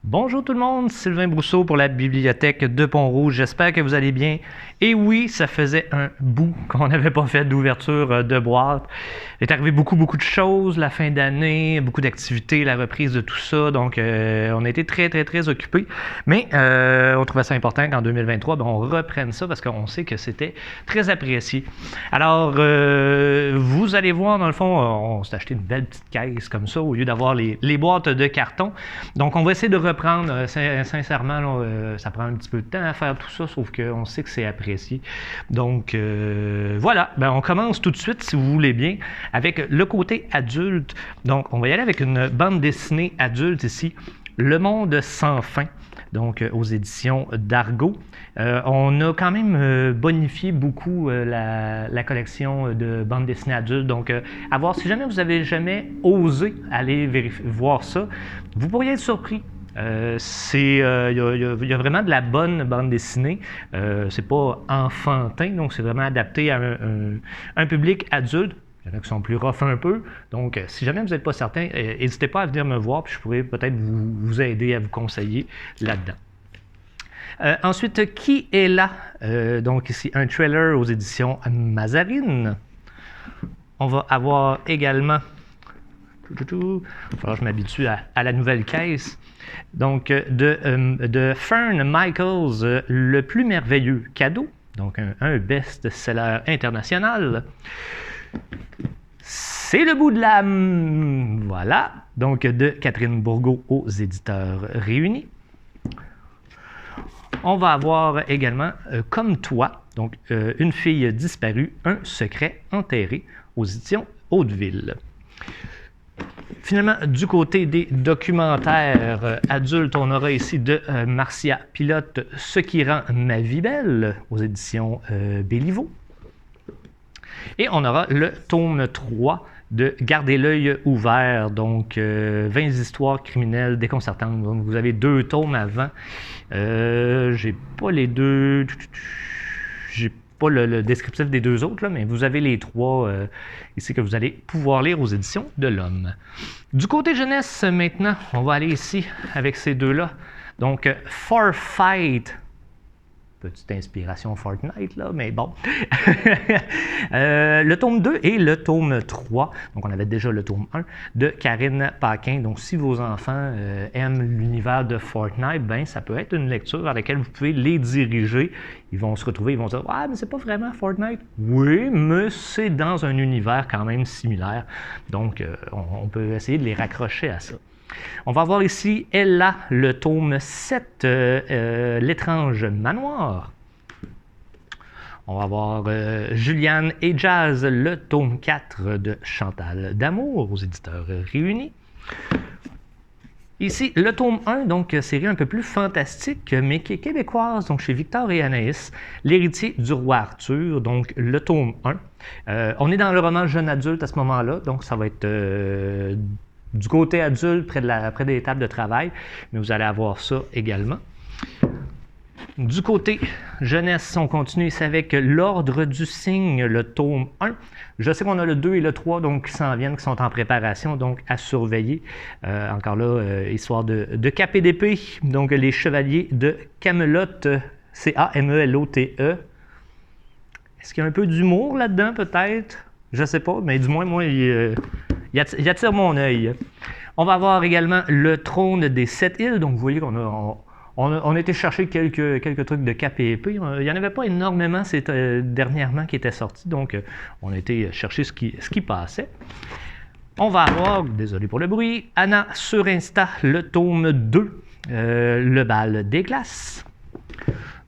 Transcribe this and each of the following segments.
Bonjour tout le monde, Sylvain Brousseau pour la bibliothèque de Pont-Rouge. J'espère que vous allez bien. Et oui, ça faisait un bout qu'on n'avait pas fait d'ouverture de boîte. Il est arrivé beaucoup de choses la fin d'année, beaucoup d'activités, la reprise de tout ça. Donc, on a été très occupés. Mais on trouvait ça important qu'en 2023, on reprenne ça parce qu'on sait que c'était très apprécié. Alors, vous allez voir, dans le fond, on s'est acheté une belle petite caisse comme ça au lieu d'avoir les boîtes de carton. Donc, on va essayer de reprendre. Sincèrement, là, ça prend un petit peu de temps à faire tout ça, sauf qu'on sait que c'est apprécié. Donc, voilà. On commence tout de suite, si vous voulez bien, avec le côté adulte. Donc, on va y aller avec une bande dessinée adulte ici, Le Monde sans fin. Donc, aux éditions d'Argo. On a quand même bonifié beaucoup la collection de bandes dessinées adultes. Donc, à voir, si jamais vous n'avez jamais osé aller voir ça, vous pourriez être surpris. Il y a vraiment de la bonne bande dessinée. C'est pas enfantin, donc c'est vraiment adapté à un public adulte. Il y en a qui sont plus rough un peu. Donc, si jamais vous n'êtes pas certain, n'hésitez pas à venir me voir, puis je pourrais peut-être vous aider à vous conseiller là-dedans. Ensuite, Qui est là? Donc ici, un trailer aux éditions Mazarine. On va avoir également... Il va falloir que je m'habitue à la nouvelle caisse. Donc, de Fern Michaels, Le plus merveilleux cadeau. Donc, un best-seller international. C'est le bout de l'âme. Voilà. Donc, de Catherine Bourgault aux éditeurs réunis. On va avoir également Comme toi, donc une fille disparue, un secret enterré aux éditions Hauteville. Finalement, du côté des documentaires adultes, on aura ici de Marcia Pilote, Ce qui rend ma vie belle, aux éditions Béliveau. Et on aura le tome 3 de Garder l'œil ouvert, donc 20 histoires criminelles déconcertantes. Donc vous avez 2 tomes avant. J'ai pas les deux. J'ai pas le descriptif des 2 autres, là, mais vous avez les 3 ici que vous allez pouvoir lire aux éditions de l'Homme. Du côté jeunesse, maintenant, on va aller ici avec ces 2-là. Donc, For Fight. Petite inspiration Fortnite, là, mais bon. Le tome 2 et le tome 3. Donc, on avait déjà le tome 1 de Karine Paquin. Donc, si vos enfants aiment l'univers de Fortnite, ça peut être une lecture vers laquelle vous pouvez les diriger. Ils vont se retrouver, ils vont dire « Ah, mais c'est pas vraiment Fortnite. » Oui, mais c'est dans un univers quand même similaire. Donc, on peut essayer de les raccrocher à ça. On va voir ici Ella, le tome 7, L'étrange manoir. On va voir Juliane et Jazz, le tome 4 de Chantal d'amour aux éditeurs réunis. Ici, le tome 1, donc série un peu plus fantastique, mais qui est québécoise, donc chez Victor et Anaïs, L'héritier du roi Arthur, donc le tome 1. On est dans le roman jeune adulte à ce moment-là, donc ça va être du côté adulte, près des tables de travail, mais vous allez avoir ça également. Du côté jeunesse, on continue ici avec L'Ordre du Cygne, le tome 1. Je sais qu'on a le 2 et le 3 donc, qui s'en viennent, qui sont en préparation, donc à surveiller. Encore là, histoire de cap et d'épée, donc les chevaliers de Camelote, Camelote. Est-ce qu'il y a un peu d'humour là-dedans, peut-être? Je ne sais pas, mais du moins, moi, il attire mon œil. On va avoir également Le Trône des 7 îles. Donc, vous voyez qu'on a été chercher quelques trucs de cap et épée. Il n'y en avait pas énormément dernièrement qui étaient sortis. Donc, on a été chercher ce qui passait. On va avoir, désolé pour le bruit, Anna sur Insta, le tome 2, Le bal des glaces.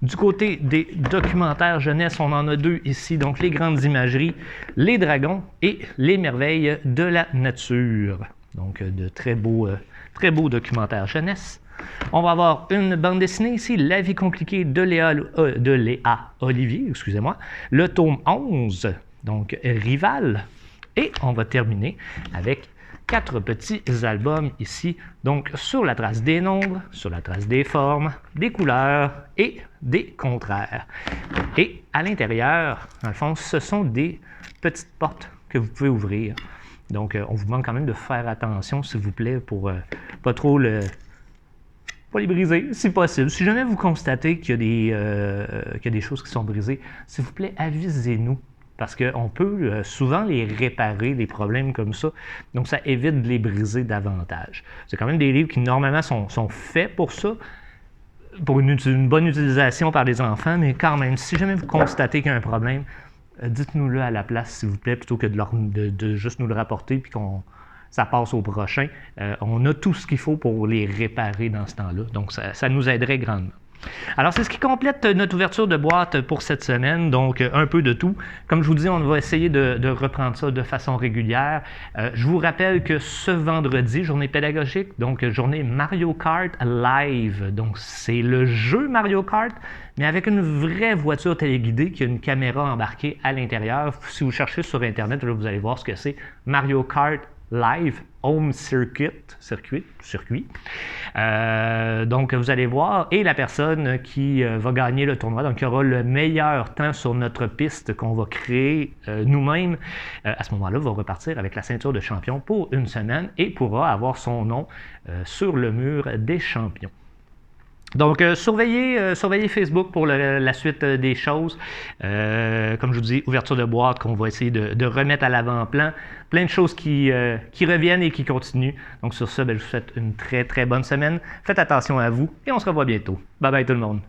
Du côté des documentaires jeunesse, on en a 2 ici, donc Les grandes imageries, Les dragons et Les merveilles de la nature. Donc de très beaux documentaires jeunesse. On va avoir une bande dessinée ici, La vie compliquée de Léa Olivier, excusez-moi, le tome 11, donc Rival. Et on va terminer avec 4 petits albums ici, donc sur la trace des nombres, sur la trace des formes, des couleurs et des contraires. Et à l'intérieur, dans le fond, ce sont des petites portes que vous pouvez ouvrir. Donc, on vous demande quand même de faire attention, s'il vous plaît, pour pas trop pas les briser, si possible. Si jamais vous constatez qu'il y a des choses qui sont brisées, s'il vous plaît, avisez-nous. Parce qu'on peut souvent les réparer, des problèmes comme ça. Donc, ça évite de les briser davantage. C'est quand même des livres qui, normalement, sont faits pour ça, pour une bonne utilisation par les enfants, mais quand même, si jamais vous constatez qu'il y a un problème, dites-nous-le à la place, s'il vous plaît, plutôt que de juste nous le rapporter puis ça passe au prochain. On a tout ce qu'il faut pour les réparer dans ce temps-là. Donc, ça nous aiderait grandement. Alors, c'est ce qui complète notre ouverture de boîte pour cette semaine, donc un peu de tout. Comme je vous dis, on va essayer de reprendre ça de façon régulière. Je vous rappelle que ce vendredi, journée pédagogique, donc journée Mario Kart Live. Donc, c'est le jeu Mario Kart, mais avec une vraie voiture téléguidée qui a une caméra embarquée à l'intérieur. Si vous cherchez sur Internet, là, vous allez voir ce que c'est. Mario Kart Live Home Circuit. Donc, vous allez voir, et la personne qui va gagner le tournoi, donc qui aura le meilleur temps sur notre piste qu'on va créer nous-mêmes, à ce moment-là, va repartir avec la ceinture de champion pour une semaine et pourra avoir son nom sur le mur des champions. Donc, surveillez Facebook pour la suite des choses. Comme je vous dis, ouverture de boîte qu'on va essayer de remettre à l'avant-plan. Plein de choses qui reviennent et qui continuent. Donc, sur ça, je vous souhaite une très, très bonne semaine. Faites attention à vous et on se revoit bientôt. Bye bye tout le monde.